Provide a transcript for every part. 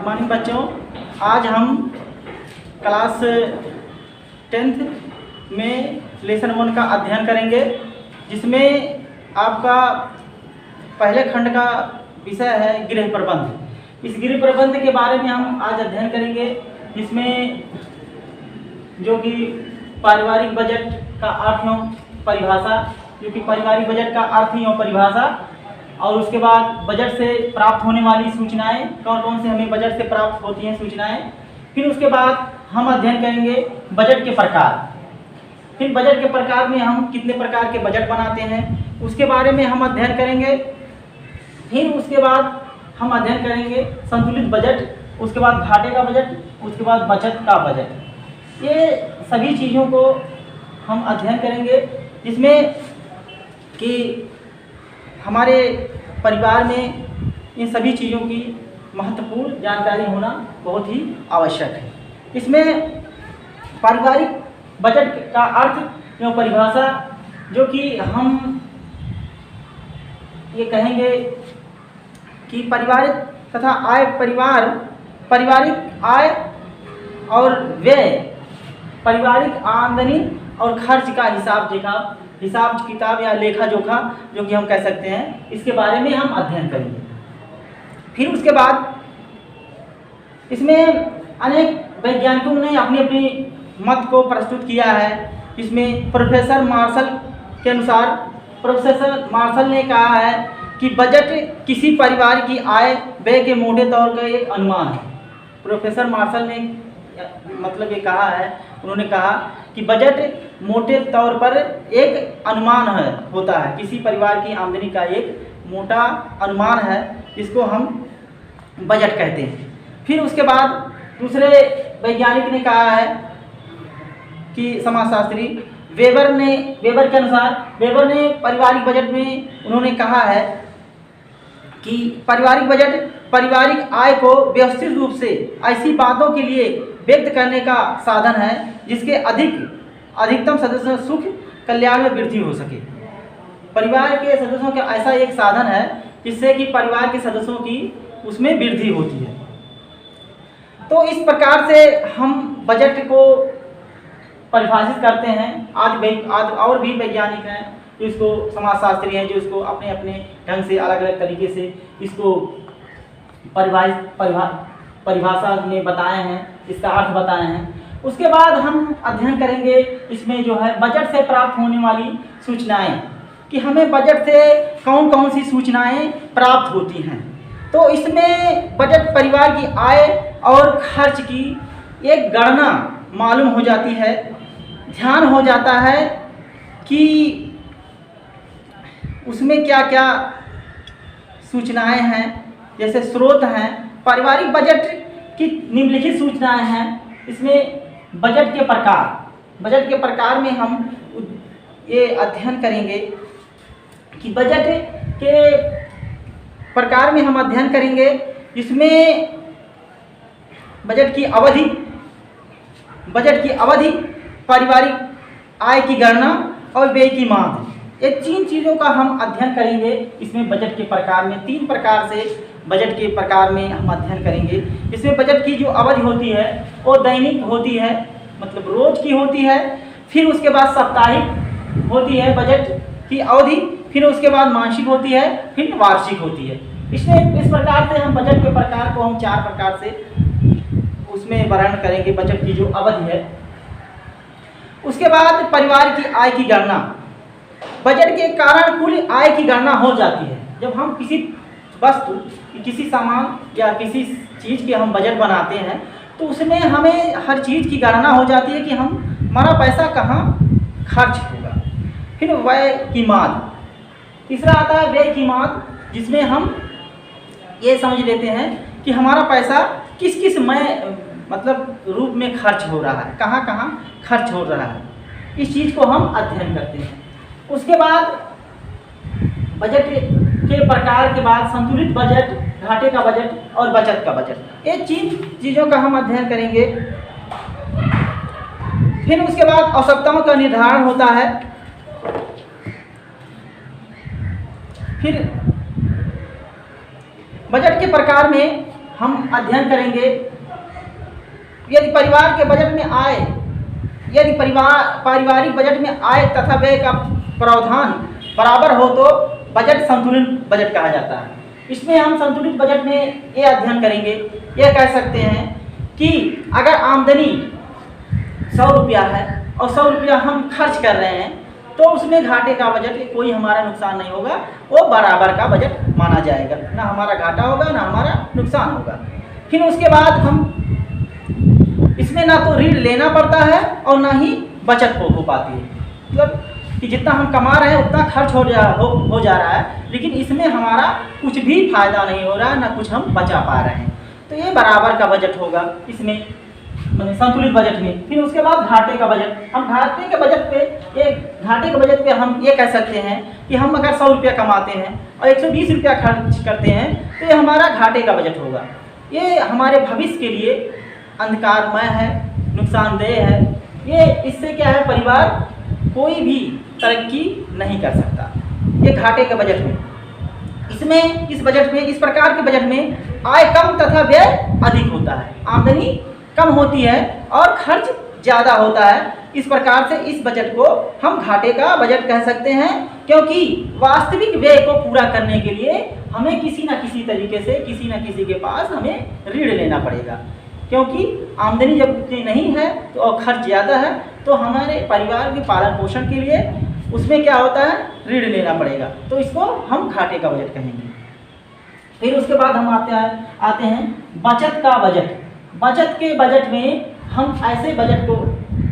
Good morning बच्चों। आज हम क्लास 10th में लेसन 1 का अध्ययन करेंगे, जिसमें आपका पहले खंड का विषय है गृह प्रबंध। इस गृह प्रबंध के बारे में हम आज अध्ययन करेंगे, जिसमें जो कि पारिवारिक बजट का अर्थ एवं परिभाषा, जो कि पारिवारिक बजट का अर्थ एवं परिभाषा, और उसके बाद बजट से प्राप्त होने वाली सूचनाएं, कौन कौन से हमें बजट से प्राप्त होती हैं सूचनाएं। फिर उसके बाद हम अध्ययन करेंगे बजट के प्रकार। फिर बजट के प्रकार में हम कितने प्रकार के बजट बनाते हैं उसके बारे में हम अध्ययन करेंगे। फिर उसके बाद हम अध्ययन करेंगे संतुलित बजट, उसके बाद घाटे का बजट, उसके बाद बचत का बजट। ये सभी चीज़ों को हम अध्ययन करेंगे, जिसमें कि हमारे परिवार में इन सभी चीज़ों की महत्वपूर्ण जानकारी होना बहुत ही आवश्यक है। इसमें पारिवारिक बजट का अर्थ एवं परिभाषा, जो कि हम ये कहेंगे कि पारिवारिक तथा आय पारिवारिक आय और व्यय, पारिवारिक आमदनी और खर्च का हिसाब किताब या लेखा जोखा, जो कि हम कह सकते हैं, इसके बारे में हम अध्ययन करेंगे। फिर उसके बाद इसमें अनेक वैज्ञानिकों ने अपनी अपनी मत को प्रस्तुत किया है। इसमें प्रोफेसर मार्शल के अनुसार, प्रोफेसर मार्शल ने कहा है कि बजट किसी परिवार की आय व्यय के मोटे तौर का एक अनुमान है। प्रोफेसर मार्शल ने मतलब ये कहा है, उन्होंने कहा कि बजट मोटे तौर पर एक अनुमान होता है, किसी परिवार की आमदनी का एक मोटा अनुमान है, जिसको हम बजट कहते हैं। फिर उसके बाद दूसरे वैज्ञानिक ने कहा है कि समाजशास्त्री वेबर के अनुसार, वेबर ने पारिवारिक बजट में उन्होंने कहा है कि पारिवारिक बजट पारिवारिक आय को व्यवस्थित रूप से ऐसी बातों के लिए व्यक्त करने का साधन है जिसके अधिकतम सदस्यों सुख कल्याण में वृद्धि हो सके। परिवार के सदस्यों का ऐसा एक साधन है जिससे कि परिवार के सदस्यों की उसमें वृद्धि होती है। तो इस प्रकार से हम बजट को परिभाषित करते हैं। आज और भी वैज्ञानिक हैं जो इसको, समाजशास्त्री हैं जो इसको अपने अपने ढंग से अलग अलग तरीके से इसको परिभाषा में बताए हैं, इसका अर्थ बताए हैं। उसके बाद हम अध्ययन करेंगे इसमें जो है बजट से प्राप्त होने वाली सूचनाएं, कि हमें बजट से कौन कौन सी सूचनाएं प्राप्त होती हैं। तो इसमें बजट परिवार की आय और खर्च की एक गणना मालूम हो जाती है। ध्यान हो जाता है कि उसमें क्या क्या सूचनाएं हैं, जैसे स्रोत हैं। पारिवारिक बजट की निम्नलिखित सूचनाएं हैं। इसमें बजट के प्रकार में हम ये अध्ययन करेंगे कि बजट के प्रकार में हम अध्ययन करेंगे, जिसमें बजट की अवधि, पारिवारिक आय की गणना और व्यय की मांग, ये 3 चीज़ों का हम अध्ययन करेंगे। इसमें बजट के प्रकार में 3 प्रकार से बजट के प्रकार में हम अध्ययन करेंगे। इसमें बजट की जो अवधि होती है वो दैनिक होती है, मतलब रोज की होती है। फिर उसके बाद साप्ताहिक होती है बजट की अवधि, फिर उसके बाद मासिक होती है, फिर वार्षिक होती है। इसमें इस प्रकार से हम बजट के प्रकार को हम 4 प्रकार से उसमें वर्णन करेंगे, बजट की जो अवधि है। उसके बाद परिवार की आय की गणना, बजट के कारण कुल आय की गणना हो जाती है। जब हम किसी वस्तु, किसी सामान या किसी चीज़ के हम बजट बनाते हैं, तो उसमें हमें हर चीज़ की गणना हो जाती है कि हमारा पैसा कहाँ खर्च होगा। फिर व्यय की माद, तीसरा आता है व्यय की माद, जिसमें हम ये समझ लेते हैं कि हमारा पैसा किस मतलब रूप में खर्च हो रहा है, कहाँ कहाँ खर्च हो रहा है। इस चीज़ को हम अध्ययन करते हैं। उसके बाद बजट के प्रकार के बाद संतुलित बजट, घाटे का बजट और बचत का बजट, ये 3 चीज़ों का हम अध्ययन करेंगे। फिर उसके बाद आवश्यकताओं का निर्धारण होता है। फिर बजट के प्रकार में हम अध्ययन करेंगे यदि परिवार के बजट में आय, यदि पारिवारिक बजट में आय तथा व्यय का प्रावधान बराबर हो तो बजट संतुलित बजट कहा जाता है। इसमें हम संतुलित बजट में ये अध्ययन करेंगे, यह कह सकते हैं कि अगर आमदनी 100 रुपया है और 100 रुपया हम खर्च कर रहे हैं तो उसमें घाटे का बजट कोई हमारा नुकसान नहीं होगा, वो बराबर का बजट माना जाएगा, ना हमारा घाटा होगा ना हमारा नुकसान होगा। फिर उसके बाद हम इसमें ना तो ऋण लेना पड़ता है और ना ही बचत हो पाती है, मतलब कि जितना हम कमा रहे हैं उतना खर्च हो जा रहा है, लेकिन इसमें हमारा कुछ भी फायदा नहीं हो रहा है, ना कुछ हम बचा पा रहे हैं। तो ये बराबर का बजट होगा इसमें, मतलब संतुलित बजट में। फिर उसके बाद घाटे का बजट। हम घाटे के बजट पे हम ये कह सकते हैं कि हम अगर 100 रुपया कमाते हैं और 120 रुपया खर्च करते हैं तो ये हमारा घाटे का बजट होगा। ये हमारे भविष्य के लिए अंधकारमय है, नुकसानदेह है। ये इससे क्या है, परिवार कोई भी तरक्की नहीं कर सकता। ये घाटे के बजट में, इस प्रकार के बजट में आय कम तथा व्यय अधिक होता है। आमदनी कम होती है और खर्च ज़्यादा होता है। इस प्रकार से इस बजट को हम घाटे का बजट कह सकते हैं, क्योंकि वास्तविक व्यय को पूरा करने के लिए हमें किसी न किसी तरीके से किसी न किसी के पास हमें ऋण लेना पड़ेगा, क्योंकि आमदनी जब उतनी नहीं है तो और खर्च ज़्यादा है तो हमारे परिवार के पालन पोषण के लिए उसमें क्या होता है, ऋण लेना पड़ेगा। तो इसको हम घाटे का बजट कहेंगे। फिर उसके बाद हम आते हैं बचत का बजट। बचत के बजट में हम ऐसे बजट को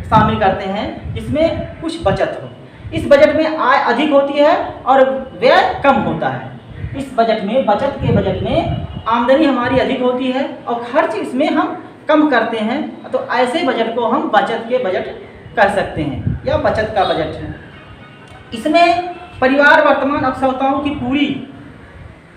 शामिल करते हैं जिसमें कुछ बचत हो। इस बजट में आय अधिक होती है और व्यय कम होता है। इस बजट में, बचत के बजट में आमदनी हमारी अधिक होती है और खर्च इसमें हम कम करते हैं, तो ऐसे बजट को हम बचत के बजट कह सकते हैं या बचत का बजट है। इसमें परिवार वर्तमान आवश्यकताओं की पूरी,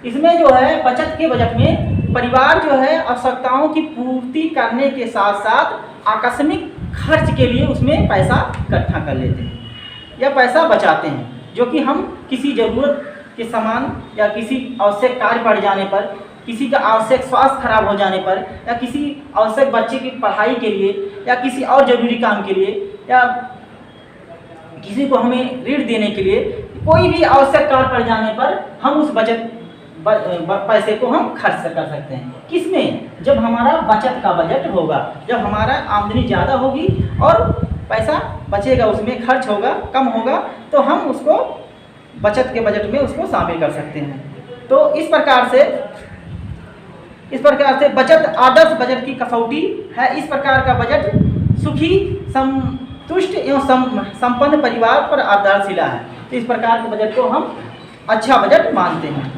इसमें जो है बचत के बजट में परिवार जो है आवश्यकताओं की पूर्ति करने के साथ साथ आकस्मिक खर्च के लिए उसमें पैसा इकट्ठा कर लेते हैं या पैसा बचाते हैं, जो कि हम किसी ज़रूरत के सामान या किसी आवश्यक कार्य पड़ जाने पर, किसी का आवश्यक स्वास्थ्य खराब हो जाने पर, या किसी आवश्यक बच्चे की पढ़ाई के लिए या किसी और ज़रूरी काम के लिए या किसी को हमें ऋण देने के लिए, कोई भी आवश्यक कार्य पड़ जाने पर हम उस पैसे को हम खर्च कर सकते हैं। किसमें? जब हमारा बचत का बजट होगा, जब हमारा आमदनी ज़्यादा होगी और पैसा बचेगा, उसमें खर्च होगा, कम होगा, तो हम उसको बचत के बजट में उसको शामिल कर सकते हैं। तो इस प्रकार से बचत आदर्श बजट की कसौटी है। इस प्रकार का बजट सुखी, संतुष्ट एवं संपन्न परिवार पर आधारशिला है। तो इस प्रकार के बजट को हम अच्छा बजट मानते हैं।